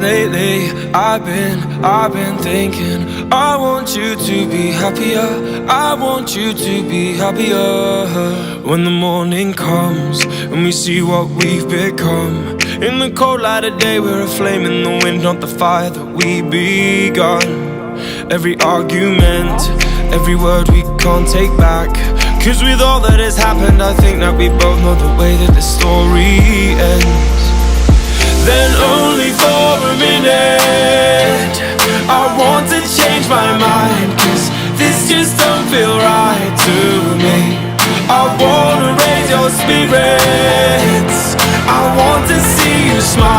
Lately, I've been thinking I want you to be happier, I want you to be happier. When the morning comes and we see what we've become, in the cold light of day we're a flame in the wind, not the fire that we begun. Every argument, every word we can't take back, 'cause with all that has happened I think that we both know the way that the story ends. Then only for a minute I want to change my mind, 'cause this just don't feel right to me. I wanna raise your spirits, I want to see you smile.